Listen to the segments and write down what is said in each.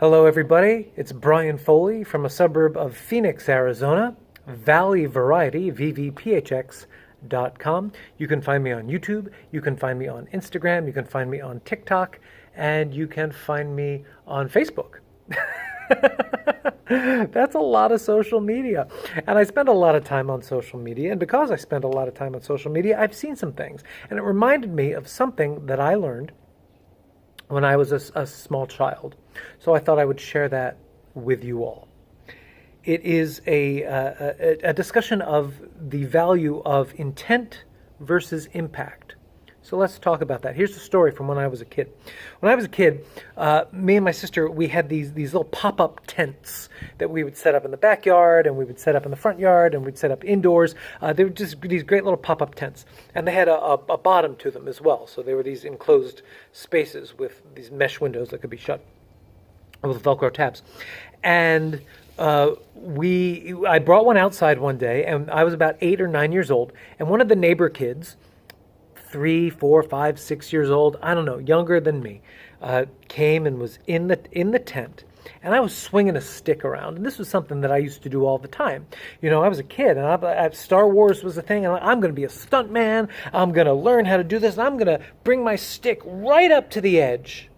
Hello, everybody. It's Brian Foley from a suburb of Phoenix, Arizona, Valley Variety, vvphx.com. You can find me on YouTube, you can find me on Instagram, you can find me on TikTok, and you can find me on Facebook. That's a lot of social media. And I spend a lot of time on social media. And because I spend a lot of time on social media, I've seen some things. And it reminded me of something that I learned when I was a small child. So I thought I would share that with you all. It is a discussion of the value of intent versus impact. So let's talk about that. Here's the story from when I was a kid. When I was a kid, me and my sister, we had these little pop-up tents that we would set up in the backyard, and we would set up in the front yard, and we'd set up indoors. They were just these great little pop-up tents. And they had a bottom to them as well. So they were these enclosed spaces with these mesh windows that could be shut with Velcro tabs. And I brought one outside one day, and I was about 8 or 9 years old, and one of the neighbor kids, 3, 4, 5, 6 years old, I don't know, younger than me, came and was in the tent, and I was swinging a stick around, and this was something that I used to do all the time. You know, I was a kid, and Star Wars was a thing, and I'm going to be a stunt man, I'm going to learn how to do this, and I'm going to bring my stick right up to the edge,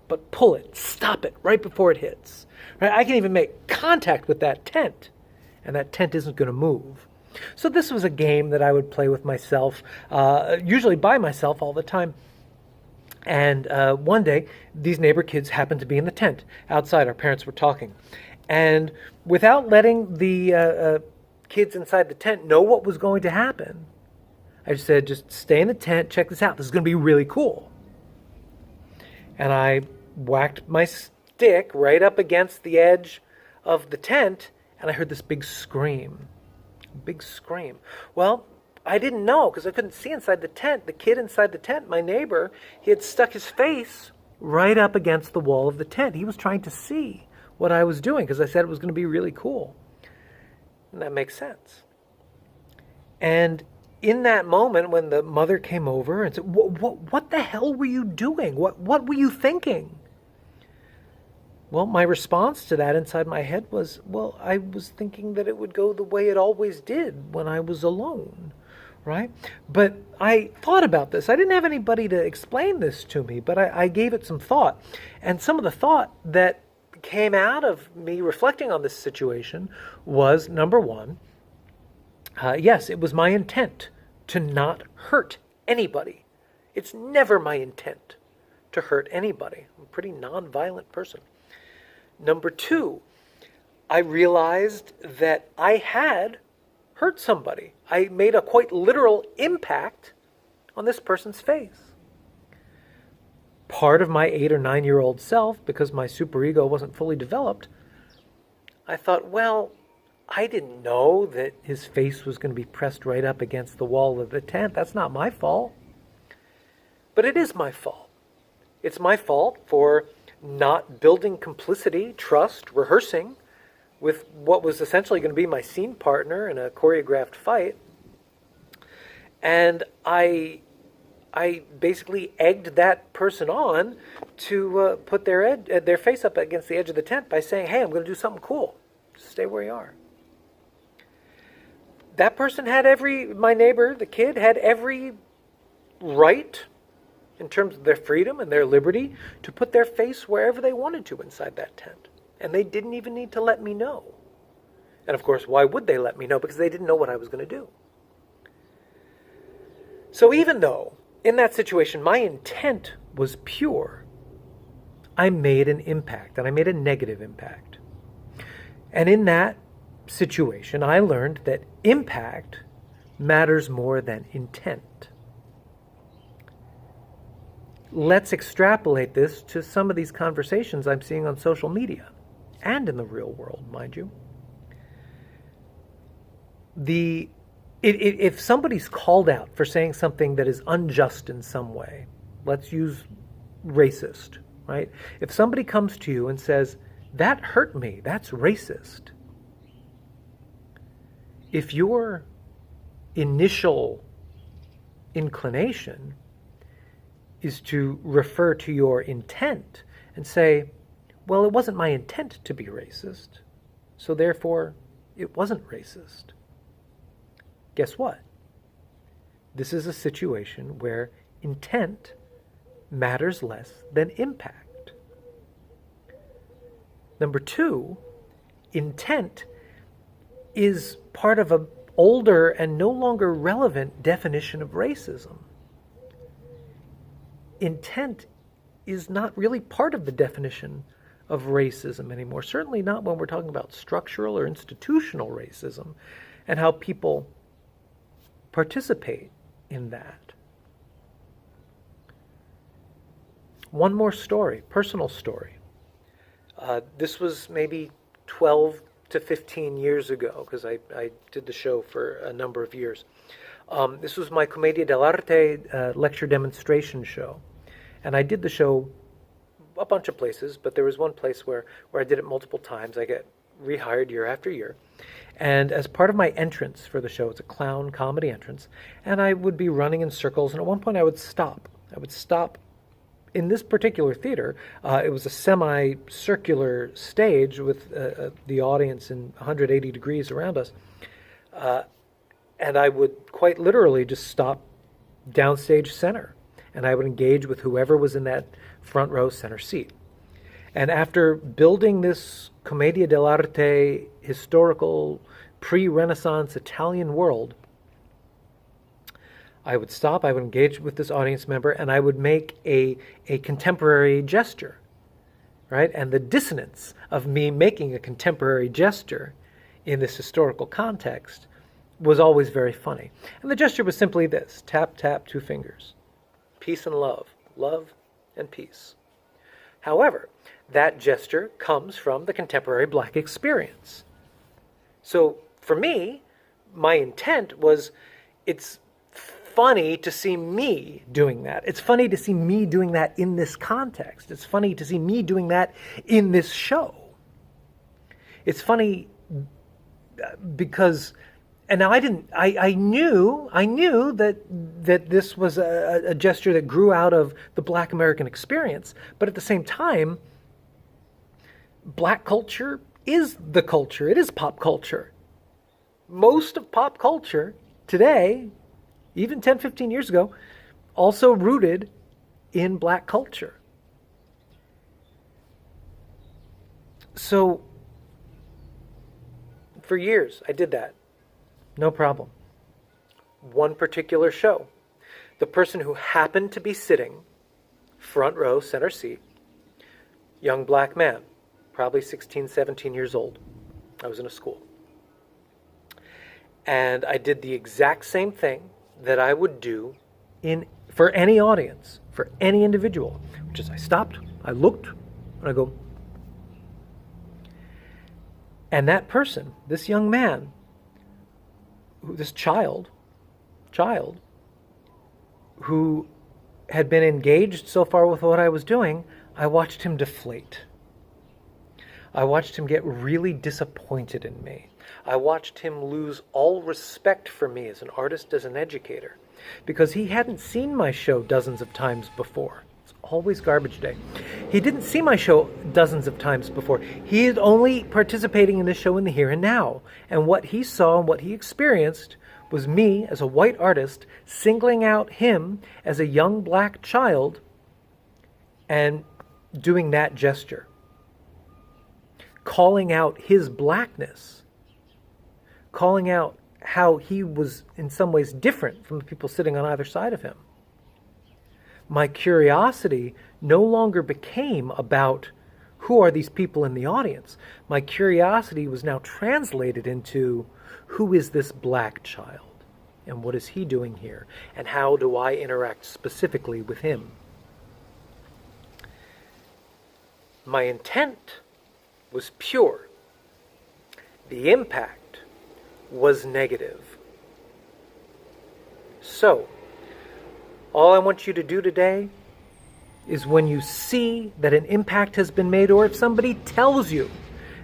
but pull it, stop it right before it hits. Right? I can even make contact with that tent, and that tent isn't going to move. So this was a game that I would play with myself, usually by myself all the time. And one day, these neighbor kids happened to be in the tent outside. Our parents were talking. And without letting the kids inside the tent know what was going to happen, I just said, just stay in the tent, check this out. This is going to be really cool. And I whacked my stick right up against the edge of the tent, and I heard this big scream. Big scream. Well, I didn't know because I couldn't see inside the tent. The kid inside the tent, my neighbor, he had stuck his face right up against the wall of the tent. He was trying to see what I was doing because I said it was going to be really cool. And that makes sense. And in that moment when the mother came over and said, what the hell were you doing? What were you thinking? Well, my response to that inside my head was, well, I was thinking that it would go the way it always did when I was alone, right? But I thought about this. I didn't have anybody to explain this to me, but I gave it some thought. And some of the thought that came out of me reflecting on this situation was, number one, yes, it was my intent to not hurt anybody. It's never my intent to hurt anybody. I'm a pretty nonviolent person. Number two, I realized that I had hurt somebody. I made a quite literal impact on this person's face. Part of my 8 or 9-year-old self, because my superego wasn't fully developed, I thought, well, I didn't know that his face was going to be pressed right up against the wall of the tent. That's not my fault. But it is my fault. It's my fault for not building complicity, trust, rehearsing with what was essentially going to be my scene partner in a choreographed fight. And I basically egged that person on to put their face up against the edge of the tent by saying, hey, I'm going to do something cool. Just stay where you are. That person had my neighbor, the kid, had every right in terms of their freedom and their liberty to put their face wherever they wanted to inside that tent. And they didn't even need to let me know. And of course, why would they let me know? Because they didn't know what I was going to do. So even though in that situation my intent was pure, I made an impact, and I made a negative impact. And in that situation, I learned that impact matters more than intent. Let's extrapolate this to some of these conversations I'm seeing on social media and in the real world, mind you. If somebody's called out for saying something that is unjust in some way, let's use racist, right? If somebody comes to you and says, that hurt me, that's racist. If your initial inclination is to refer to your intent and say, Well, it wasn't my intent to be racist, so therefore it wasn't racist. Guess what? This is a situation where intent matters less than impact. Number two, intent is part of an older and no longer relevant definition of racism. Intent is not really part of the definition of racism anymore, certainly not when we're talking about structural or institutional racism and how people participate in that. One more story, personal story. This was maybe 12 to 15 years ago, because I did the show for a number of years. This was my Commedia dell'arte lecture demonstration show. And I did the show a bunch of places, but there was one place where I did it multiple times. I get rehired year after year. And as part of my entrance for the show, it's a clown comedy entrance, and I would be running in circles, and at one point I would stop. I would stop in this particular theater. It was a semi-circular stage with the audience in 180 degrees around us. And I would quite literally just stop downstage center, and I would engage with whoever was in that front row center seat. And after building this Commedia dell'arte historical pre-Renaissance Italian world, I would stop, I would engage with this audience member, and I would make a contemporary gesture, right? And the dissonance of me making a contemporary gesture in this historical context was always very funny. And the gesture was simply this: tap, tap, two fingers. Peace and love. Love and peace. However, that gesture comes from the contemporary Black experience. So for me, my intent was, it's funny to see me doing that. It's funny to see me doing that in this context. It's funny to see me doing that in this show. It's funny because, and now I knew that this was a gesture that grew out of the Black American experience, but at the same time, Black culture is the culture. It is pop culture. Most of pop culture today, even 10, 15 years ago, also rooted in Black culture. So, for years, I did that. No problem. One particular show, the person who happened to be sitting front row, center seat, young Black man, probably 16, 17 years old. I was in a school. And I did the exact same thing that I would do for any audience, for any individual, which is I stopped, I looked, and I go. And that person, this young man, this child, who had been engaged so far with what I was doing, I watched him deflate. I watched him get really disappointed in me. I watched him lose all respect for me as an artist, as an educator, because he hadn't seen my show dozens of times before. It's always garbage day. He didn't see my show dozens of times before. He is only participating in this show in the here and now. And what he saw and what he experienced was me as a white artist singling out him as a young Black child and doing that gesture. Calling out his Blackness, calling out how he was in some ways different from the people sitting on either side of him. My curiosity no longer became about who are these people in the audience. My curiosity was now translated into who is this Black child and what is he doing here and how do I interact specifically with him. My intent was pure. The impact was negative. So, all I want you to do today is when you see that an impact has been made, or if somebody tells you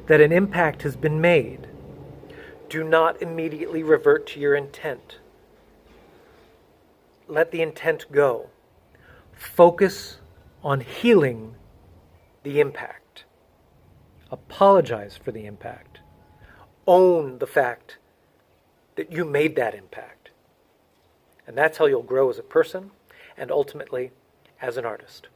that an impact has been made, do not immediately revert to your intent. Let the intent go. Focus on healing the impact. Apologize for the impact. Own the fact that you made that impact. And that's how you'll grow as a person and ultimately as an artist.